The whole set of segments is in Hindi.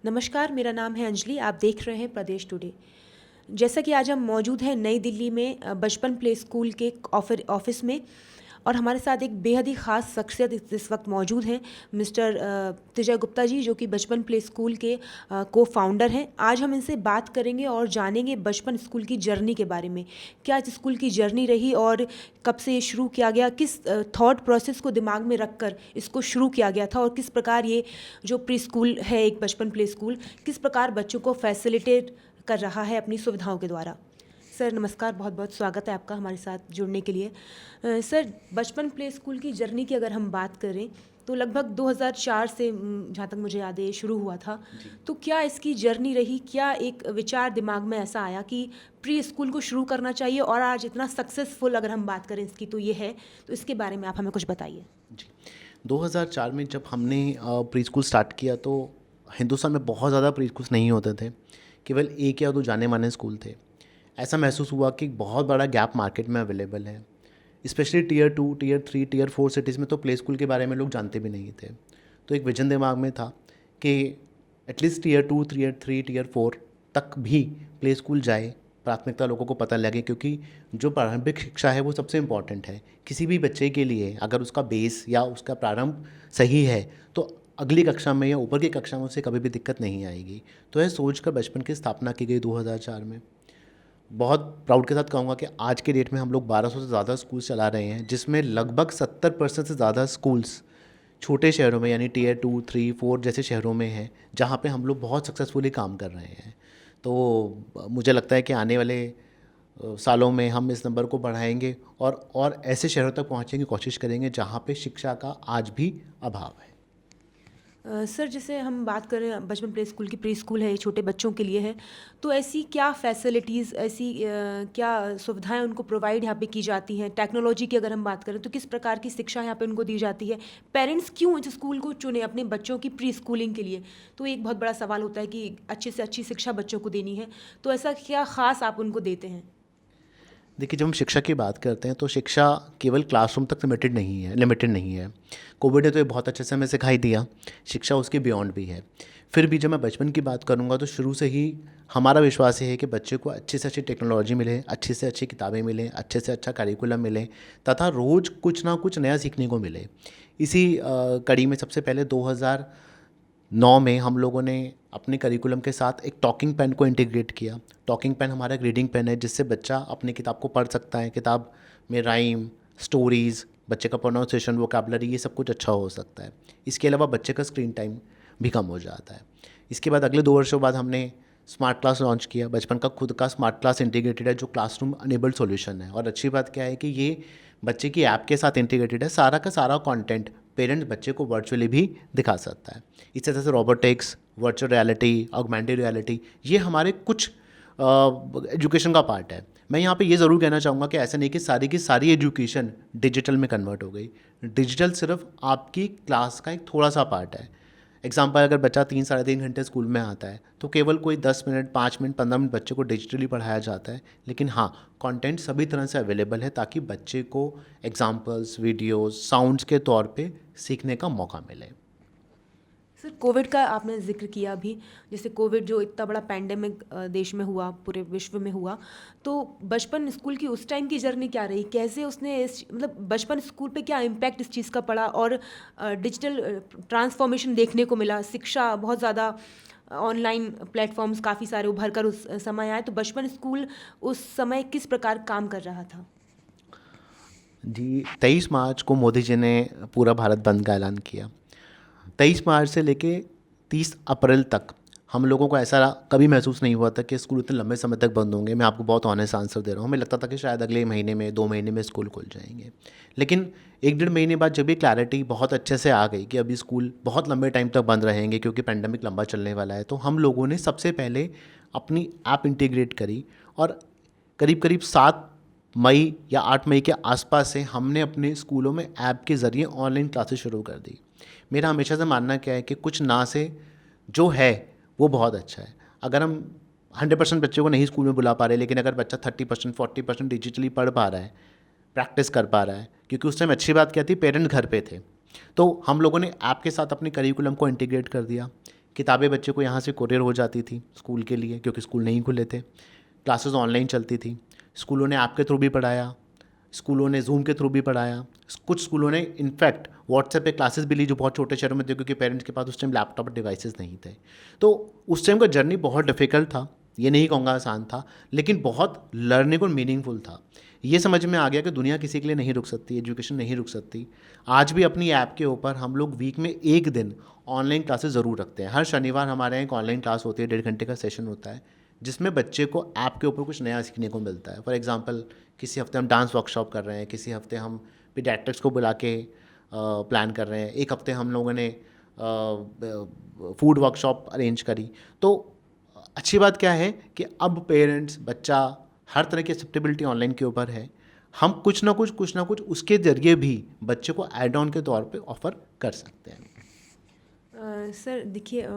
नमस्कार, मेरा नाम है अंजलि। आप देख रहे हैं प्रदेश टुडे। जैसा कि आज हम मौजूद हैं नई दिल्ली में बचपन प्ले स्कूल के ऑफिस में, और हमारे साथ एक बेहद ही ख़ास शख्सियत इस वक्त मौजूद हैं, मिस्टर तिजय गुप्ता जी, जो कि बचपन प्ले स्कूल के को फाउंडर हैं। आज हम इनसे बात करेंगे और जानेंगे बचपन स्कूल की जर्नी के बारे में। क्या इस स्कूल की जर्नी रही और कब से ये शुरू किया गया, किस थॉट प्रोसेस को दिमाग में रखकर इसको शुरू किया गया था, और किस प्रकार ये जो प्री स्कूल है, एक बचपन प्ले स्कूल, किस प्रकार बच्चों को फैसिलिटेट कर रहा है अपनी सुविधाओं के द्वारा। सर नमस्कार, बहुत बहुत स्वागत है आपका हमारे साथ जुड़ने के लिए। सर, बचपन प्ले स्कूल की जर्नी की अगर हम बात करें तो लगभग 2004 से, जहाँ तक मुझे याद है, ये शुरू हुआ था। तो क्या इसकी जर्नी रही, क्या एक विचार दिमाग में ऐसा आया कि प्री स्कूल को शुरू करना चाहिए, और आज इतना सक्सेसफुल अगर हम बात करें इसकी तो ये है, तो इसके बारे में आप हमें कुछ बताइए। जी 2004 में जब हमने प्री स्कूल स्टार्ट किया तो हिंदुस्तान में बहुत ज़्यादा प्री स्कूल्स नहीं होते थे, केवल एक या दो जाने माने स्कूल थे। ऐसा महसूस हुआ कि बहुत बड़ा गैप मार्केट में अवेलेबल है, specially tier 2, tier 3, tier 4 cities में तो प्ले स्कूल के बारे में लोग जानते भी नहीं थे। तो एक विजन दिमाग में था कि एटलीस्ट टियर 2, टियर 3, टियर 4 तक भी प्ले स्कूल जाए, प्राथमिकता लोगों को पता लगे, क्योंकि जो प्रारंभिक शिक्षा है वो सबसे इम्पॉर्टेंट है किसी भी बच्चे के लिए। अगर उसका बेस या उसका प्रारंभ सही है तो अगली कक्षा में या ऊपर की कक्षा में उसे कभी भी दिक्कत नहीं आएगी। तो यह सोचकर बचपन की स्थापना की गई 2004 में। बहुत प्राउड के साथ कहूँगा कि आज के डेट में हम लोग 1200 से ज़्यादा स्कूल्स चला रहे हैं, जिसमें लगभग 70% से ज़्यादा स्कूल्स छोटे शहरों में यानी टियर 2, 3, 4 जैसे शहरों में हैं, जहाँ पे हम लोग बहुत सक्सेसफुली काम कर रहे हैं। तो मुझे लगता है कि आने वाले सालों में हम इस नंबर को बढ़ाएंगे और ऐसे शहरों तक पहुँचने की कोशिश करेंगे जहाँ पे शिक्षा का आज भी अभाव है। सर, जैसे हम बात करें बचपन प्ले स्कूल की, प्री स्कूल है, ये छोटे बच्चों के लिए है, तो ऐसी क्या फैसिलिटीज़, ऐसी क्या सुविधाएं उनको प्रोवाइड यहाँ पे की जाती हैं? टेक्नोलॉजी की अगर हम बात करें तो किस प्रकार की शिक्षा यहाँ पे उनको दी जाती है? पेरेंट्स क्यों इस स्कूल को चुने अपने बच्चों की प्री स्कूलिंग के लिए? तो एक बहुत बड़ा सवाल होता है कि अच्छे से अच्छी शिक्षा बच्चों को देनी है, तो ऐसा क्या ख़ास आप उनको देते हैं? देखिए, जब हम शिक्षा की बात करते हैं तो शिक्षा केवल क्लासरूम तक लिमिटेड नहीं है। कोविड ने तो ये बहुत अच्छे से हमें सिखाई दिया, शिक्षा उसके बियॉन्ड भी है। फिर भी जब मैं बचपन की बात करूँगा तो शुरू से ही हमारा विश्वास ये है कि बच्चे को अच्छी से अच्छी टेक्नोलॉजी मिले, अच्छी से अच्छी किताबें मिलें, अच्छे से अच्छा करिकुलम मिले, तथा रोज़ कुछ ना कुछ नया सीखने को मिले। इसी कड़ी में सबसे पहले 2009 में हम लोगों ने अपने करिकुलम के साथ एक टॉकिंग पेन को इंटीग्रेट किया। टॉकिंग पेन हमारा एक रीडिंग पेन है, जिससे बच्चा अपनी किताब को पढ़ सकता है। किताब में राइम, स्टोरीज़, बच्चे का प्रोनाउंसिएशन, वोकैबुलरी, ये सब कुछ अच्छा हो सकता है। इसके अलावा बच्चे का स्क्रीन टाइम भी कम हो जाता है। इसके बाद अगले 2 वर्षों बाद हमने स्मार्ट क्लास लॉन्च किया। बचपन का खुद का स्मार्ट क्लास इंटीग्रेटेड है, जो क्लासरूम अनेबल्ड सॉल्यूशन है। और अच्छी बात क्या है कि ये बच्चे की ऐप के साथ इंटीग्रेटेड है। सारा का सारा कंटेंट पेरेंट्स बच्चे को वर्चुअली भी दिखा सकता है। इस तरह से robotics, virtual reality, augmented reality, ये हमारे कुछ एजुकेशन का पार्ट है। मैं यहाँ पे ये ज़रूर कहना चाहूँगा कि ऐसा नहीं कि सारी की सारी एजुकेशन डिजिटल में कन्वर्ट हो गई। डिजिटल सिर्फ आपकी क्लास का एक थोड़ा सा पार्ट है। एग्जाम्पल, अगर बच्चा 3 साढ़े 3 घंटे स्कूल में आता है तो केवल कोई 10 मिनट, 5 मिनट, 15 मिनट बच्चे को डिजिटली पढ़ाया जाता है। लेकिन हाँ, कंटेंट सभी तरह से अवेलेबल है ताकि बच्चे को एग्जाम्पल्स, वीडियोस, साउंड्स के तौर पे सीखने का मौका मिले। सर, कोविड का आपने ज़िक्र किया अभी। जैसे कोविड जो इतना बड़ा पैंडेमिक देश में हुआ, पूरे विश्व में हुआ, तो बचपन स्कूल की उस टाइम की जर्नी क्या रही? कैसे उसने मतलब बचपन स्कूल पे क्या इम्पैक्ट इस चीज़ का पड़ा, और डिजिटल ट्रांसफॉर्मेशन देखने को मिला, शिक्षा बहुत ज़्यादा, ऑनलाइन प्लेटफॉर्म्स काफ़ी सारे उभर कर उस समय आए, तो बचपन स्कूल उस समय किस प्रकार काम कर रहा था? जी, 23 मार्च को मोदी जी ने पूरा भारत बंद का ऐलान किया। 23 मार्च से लेके 30 अप्रैल तक हम लोगों को ऐसा कभी महसूस नहीं हुआ था कि स्कूल इतने लंबे समय तक बंद होंगे। मैं आपको बहुत ऑनेस्ट आंसर दे रहा हूँ। हमें लगता था कि शायद अगले महीने में, 2 महीने में स्कूल खुल जाएंगे। लेकिन 1 डेढ़ महीने बाद जब ये क्लैरिटी बहुत अच्छे से आ गई कि अभी स्कूल बहुत लंबे टाइम तक बंद रहेंगे क्योंकि पेंडेमिक लंबा चलने वाला है, तो हम लोगों ने सबसे पहले अपनी ऐप इंटीग्रेट करी। और करीब करीब 7 मई या 8 मई के आसपास से हमने अपने स्कूलों में ऐप के ज़रिए ऑनलाइन क्लासेस शुरू कर दी। मेरा हमेशा से मानना क्या है कि कुछ ना से जो है वो बहुत अच्छा है। अगर हम 100% बच्चों को नहीं स्कूल में बुला पा रहे, लेकिन अगर बच्चा 30%, 40% डिजिटली पढ़ पा रहा है, प्रैक्टिस कर पा रहा है, क्योंकि उस टाइम अच्छी बात क्या थी, पेरेंट्स घर पे थे, तो हम लोगों ने ऐप के साथ अपने करिकुलम को इंटीग्रेट कर दिया। किताबें बच्चे को यहाँ से कोरियर हो जाती थी स्कूल के लिए, क्योंकि स्कूल नहीं खुले थे। क्लासेस ऑनलाइन चलती थी। स्कूलों ने ऐप के थ्रू भी पढ़ाया, स्कूलों ने जूम के थ्रू भी पढ़ाया, कुछ स्कूलों ने इनफैक्ट व्हाट्सएप पे क्लासेस भी ली, जो बहुत छोटे शहरों में थे, क्योंकि पेरेंट्स के पास उस टाइम लैपटॉप और डिवाइसेस नहीं थे। तो उस टाइम का जर्नी बहुत डिफ़िकल्ट था, ये नहीं कहूँगा आसान था, लेकिन बहुत लर्निंग और मीनिंगफुल था। ये समझ में आ गया कि दुनिया किसी के लिए नहीं रुक सकती, एजुकेशन नहीं रुक सकती। आज भी अपनी ऐप के ऊपर हम लोग वीक में एक दिन ऑनलाइन क्लासेस ज़रूर रखते हैं। हर शनिवार हमारे यहाँ एक ऑनलाइन क्लास होती है, 1.5 घंटे का सेशन होता है, जिसमें बच्चे को ऐप के ऊपर कुछ नया सीखने को मिलता है। फॉर एग्जांपल, किसी हफ्ते हम डांस वर्कशॉप कर रहे हैं, किसी हफ्ते हम पीडियाट्रिक्स को बुला के प्लान कर रहे हैं, एक हफ्ते हम लोगों ने फूड वर्कशॉप अरेंज करी। तो अच्छी बात क्या है कि अब पेरेंट्स, बच्चा, हर तरह की एक्सेप्टेबिलिटी ऑनलाइन के ऊपर है। हम कुछ ना कुछ उसके ज़रिए भी बच्चे को ऐड ऑन के तौर पे ऑफ़र कर सकते हैं। सर देखिए,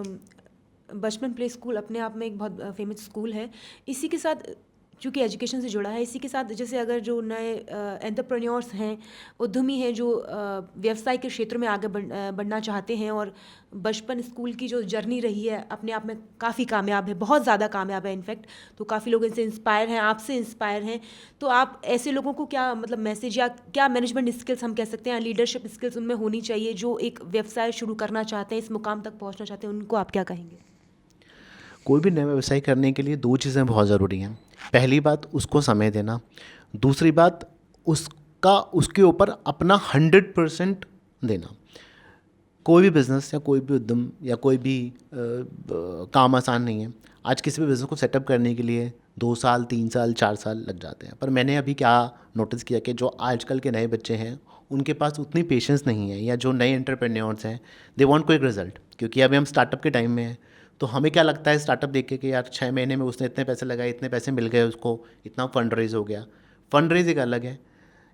बचपन प्ले स्कूल अपने आप में एक बहुत फेमस स्कूल है। इसी के साथ, चूँकि एजुकेशन से जुड़ा है, इसी के साथ जैसे अगर जो नए एंटरप्रेन्योर्स हैं, उद्यमी हैं, जो व्यवसाय के क्षेत्र में आगे बढ़ना चाहते हैं, और बचपन स्कूल की जो जर्नी रही है अपने आप में काफ़ी कामयाब है, बहुत ज़्यादा कामयाब है इनफैक्ट। तो काफ़ी लोग इनसे इंस्पायर हैं, आपसे इंस्पायर हैं। तो आप ऐसे लोगों को क्या मतलब मैसेज, या क्या मैनेजमेंट स्किल्स हम कह सकते हैं, लीडरशिप स्किल्स उनमें होनी चाहिए, जो एक व्यवसाय शुरू करना चाहते हैं, इस मुकाम तक पहुँचना चाहते हैं, उनको आप क्या कहेंगे? कोई भी नया व्यवसाय करने के लिए दो चीज़ें बहुत ज़रूरी हैं। पहली बात, उसको समय देना। दूसरी बात, उसके ऊपर अपना 100% देना। कोई भी बिज़नेस या कोई भी उद्यम या कोई भी काम आसान नहीं है। आज किसी भी बिज़नेस को सेटअप करने के लिए 2 साल, 3 साल, 4 साल लग जाते हैं। पर मैंने अभी क्या नोटिस किया कि जो आजकल के नए बच्चे हैं, उनके पास उतनी पेशेंस नहीं है, या जो नए एंटरप्रेन्योर्स हैं, दे वांट क्विक रिजल्ट। क्योंकि अभी हम स्टार्टअप के टाइम में हैं, तो हमें क्या लगता है स्टार्टअप देख के कि यार 6 महीने में उसने इतने पैसे लगाए, इतने पैसे मिल गए उसको, इतना फंड रेज हो गया। फंड रेज एक अलग है,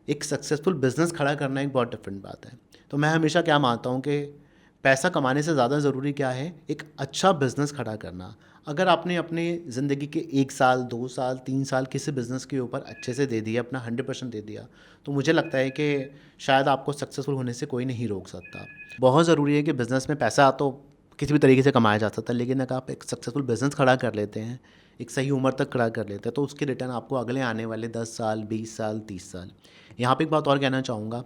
एक सक्सेसफुल बिजनेस खड़ा करना एक बहुत डिफरेंट बात है। तो मैं हमेशा क्या मानता हूँ कि पैसा कमाने से ज़्यादा ज़रूरी क्या है, एक अच्छा बिज़नेस खड़ा करना। अगर आपने अपने ज़िंदगी के 1 साल, 2 साल, 3 साल किसी बिज़नेस के ऊपर अच्छे से दे दिया, अपना 100% दे दिया, तो मुझे लगता है कि शायद आपको सक्सेसफुल होने से कोई नहीं रोक सकता। बहुत ज़रूरी है कि बिज़नेस में पैसा तो किसी भी तरीके से कमाया जा सकता है, लेकिन अगर आप एक सक्सेसफुल बिज़नेस खड़ा कर लेते हैं, एक सही उम्र तक खड़ा कर लेते हैं, तो उसके रिटर्न आपको अगले आने वाले 10 साल, 20 साल, 30 साल। यहाँ पे एक बात और कहना चाहूँगा,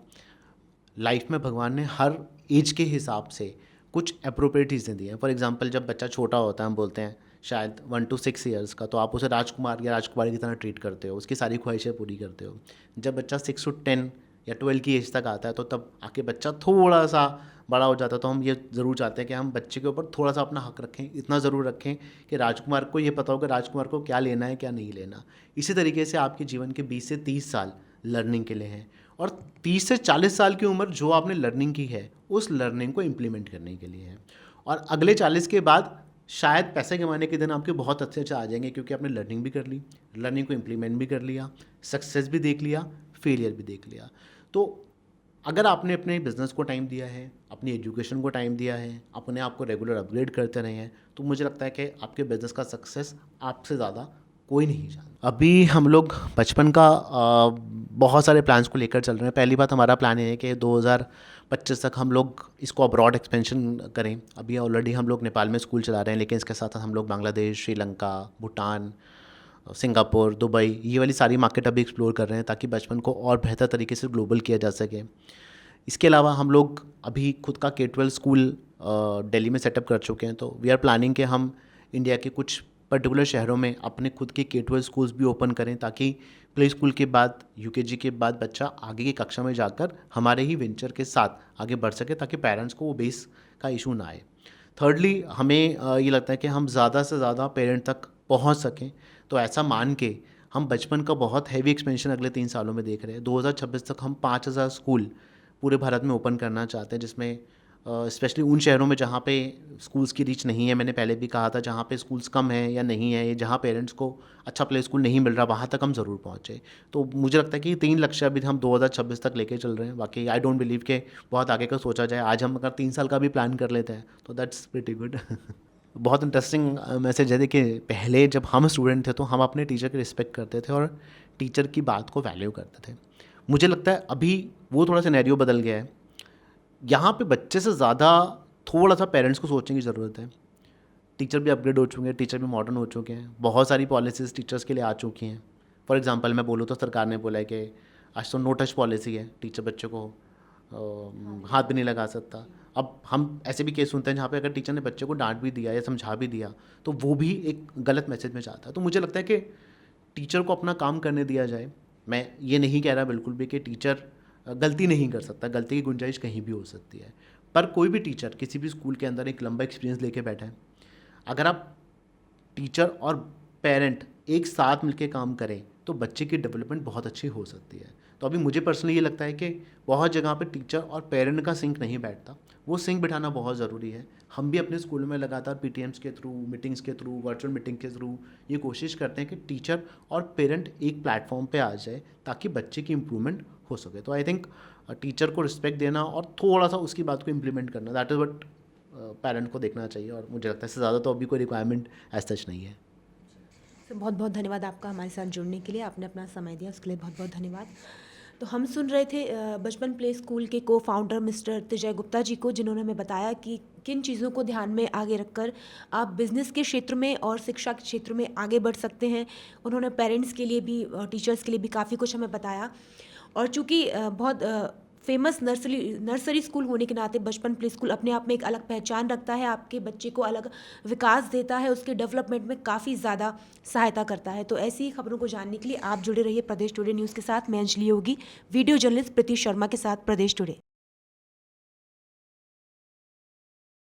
लाइफ में भगवान ने हर एज के हिसाब से कुछ अप्रोप्रिएट चीज़ें दी हैं। फॉर एग्जांपल, जब बच्चा छोटा होता है, हम बोलते हैं शायद 1 to 6 ईयर्स का, तो आप उसे राजकुमार या राजकुमारी की तरह ट्रीट करते हो, उसकी सारी ख्वाहिशें पूरी करते हो। जब बच्चा 6 to 10 या 12 की एज तक आता है, तो तब आके बच्चा थोड़ा सा बड़ा हो जाता है। तो हम ये ज़रूर चाहते हैं कि हम बच्चे के ऊपर थोड़ा सा अपना हक रखें, इतना ज़रूर रखें कि राजकुमार को ये पता हो कि राजकुमार को क्या लेना है, क्या नहीं लेना। इसी तरीके से आपके जीवन के 20 से 30 साल लर्निंग के लिए हैं, और 30 से 40 साल की उम्र जो आपने लर्निंग की है, उस लर्निंग को इम्प्लीमेंट करने के लिए है। और अगले 40 के बाद शायद पैसे कमाने के दिन आपके बहुत अच्छे आ जाएंगे, क्योंकि आपने लर्निंग भी कर ली, लर्निंग को इम्प्लीमेंट भी कर लिया, सक्सेस भी देख लिया, फेलियर भी देख लिया। तो अगर आपने अपने बिज़नेस को टाइम दिया है, अपनी एजुकेशन को टाइम दिया है, अपने आप को रेगुलर अपग्रेड करते रहे हैं, तो मुझे लगता है कि आपके बिज़नेस का सक्सेस आपसे ज़्यादा कोई नहीं जानता। अभी हम लोग बचपन का बहुत सारे प्लान्स को लेकर चल रहे हैं। पहली बात, हमारा प्लान ये है कि 2025 तक हम लोग इसको अब्रॉड एक्सपेंशन करें। अभी ऑलरेडी हम लोग नेपाल में स्कूल चला रहे हैं, लेकिन इसके साथ साथ हम लोग बांग्लादेश, श्रीलंका, भूटान, सिंगापुर, दुबई, ये वाली सारी मार्केट अभी एक्सप्लोर कर रहे हैं, ताकि बचपन को और बेहतर तरीके से ग्लोबल किया जा सके। इसके अलावा हम लोग अभी खुद का K-12 स्कूल दिल्ली में सेटअप कर चुके हैं। तो वी आर प्लानिंग कि हम इंडिया के कुछ पर्टिकुलर शहरों में अपने खुद के K-12 स्कूल्स भी ओपन करें, ताकि प्ले स्कूल के बाद, UKG के बाद बच्चा आगे की कक्षा में जाकर हमारे ही वेंचर के साथ आगे बढ़ सके, ताकि पेरेंट्स को वो बेस का इशू ना आए। थर्डली, हमें ये लगता है कि हम ज़्यादा से ज़्यादा पेरेंट तक पहुंच सकें। तो ऐसा मान के हम बचपन का बहुत हैवी एक्सपेंशन अगले 3 सालों में देख रहे हैं। 2026 तक हम 5000 स्कूल पूरे भारत में ओपन करना चाहते हैं, जिसमें स्पेशली उन शहरों में जहाँ पे स्कूल्स की रीच नहीं है, मैंने पहले भी कहा था, जहाँ पे स्कूल्स कम हैं या नहीं है, जहाँ पेरेंट्स को अच्छा प्ले स्कूल नहीं मिल रहा, वहाँ तक हम ज़रूर पहुँचे। तो मुझे लगता है कि 3 लक्ष्य अभी हम 2026 तक लेके चल रहे हैं। बाकी आई डोंट बिलीव कि बहुत आगे का सोचा जाए। आज हम अगर 3 साल का भी प्लान कर लेते हैं, तो दैट्स प्रीटी गुड। बहुत इंटरेस्टिंग मैसेज है। देखिए, पहले जब हम स्टूडेंट थे, तो हम अपने टीचर की रिस्पेक्ट करते थे और टीचर की बात को वैल्यू करते थे। मुझे लगता है अभी वो थोड़ा सिनेरियो बदल गया है। यहाँ पे बच्चे से ज़्यादा थोड़ा सा पेरेंट्स को सोचने की ज़रूरत है। टीचर भी अपग्रेड हो चुके हैं, टीचर भी मॉडर्न हो चुके हैं, बहुत सारी पॉलिसीज़ टीचर्स के लिए आ चुकी हैं। फॉर एग्जांपल मैं बोलूँ तो सरकार ने बोला है कि आज तो नो टच पॉलिसी है, टीचर बच्चों को हाथ भी नहीं लगा सकता। अब हम ऐसे भी केस सुनते हैं जहाँ पे अगर टीचर ने बच्चे को डांट भी दिया या समझा भी दिया तो वो भी एक गलत मैसेज में जाता है। तो मुझे लगता है कि टीचर को अपना काम करने दिया जाए। मैं ये नहीं कह रहा बिल्कुल भी कि टीचर गलती नहीं कर सकता, गलती की गुंजाइश कहीं भी हो सकती है, पर कोई भी टीचर किसी भी स्कूल के अंदर एक लंबा एक्सपीरियंस लेके बैठा है। अगर आप टीचर और पेरेंट एक साथ मिलकर काम करें तो बच्चे की डेवलपमेंट बहुत अच्छी हो सकती है। तो अभी मुझे पर्सनली ये लगता है कि बहुत जगह पे टीचर और पेरेंट का सिंक नहीं बैठता, वो सिंक बिठाना बहुत ज़रूरी है। हम भी अपने स्कूल में लगातार पीटीएम्स के थ्रू, मीटिंग्स के थ्रू, वर्चुअल मीटिंग के थ्रू ये कोशिश करते हैं कि टीचर और पेरेंट एक प्लेटफॉर्म पे आ जाए ताकि बच्चे की इम्प्रूवमेंट हो सके। तो आई थिंक टीचर को रिस्पेक्ट देना और थोड़ा सा उसकी बात को इम्प्लीमेंट करना, दैट इज़ वट पेरेंट को देखना चाहिए। और मुझे लगता है इससे ज़्यादा तो अभी कोई रिक्वायरमेंट एज सच नहीं है। सर बहुत बहुत धन्यवाद आपका हमारे साथ जुड़ने के लिए, आपने अपना समय दिया उसके लिए बहुत बहुत धन्यवाद। तो हम सुन रहे थे बचपन प्ले स्कूल के को फाउंडर मिस्टर तिजय गुप्ता जी को, जिन्होंने हमें बताया कि किन चीज़ों को ध्यान में आगे रखकर आप बिज़नेस के क्षेत्र में और शिक्षा के क्षेत्र में आगे बढ़ सकते हैं। उन्होंने पेरेंट्स के लिए भी और टीचर्स के लिए भी काफ़ी कुछ हमें बताया। और चूँकि बहुत फेमस नर्सरी स्कूल होने के नाते बचपन प्ले स्कूल अपने आप में एक अलग पहचान रखता है, आपके बच्चे को अलग विकास देता है, उसके डेवलपमेंट में काफ़ी ज़्यादा सहायता करता है। तो ऐसी ही खबरों को जानने के लिए आप जुड़े रहिए प्रदेश टुडे न्यूज़ के साथ। मैं अंजलि योगी, वीडियो जर्नलिस्ट प्रीति शर्मा के साथ, प्रदेश टुडे।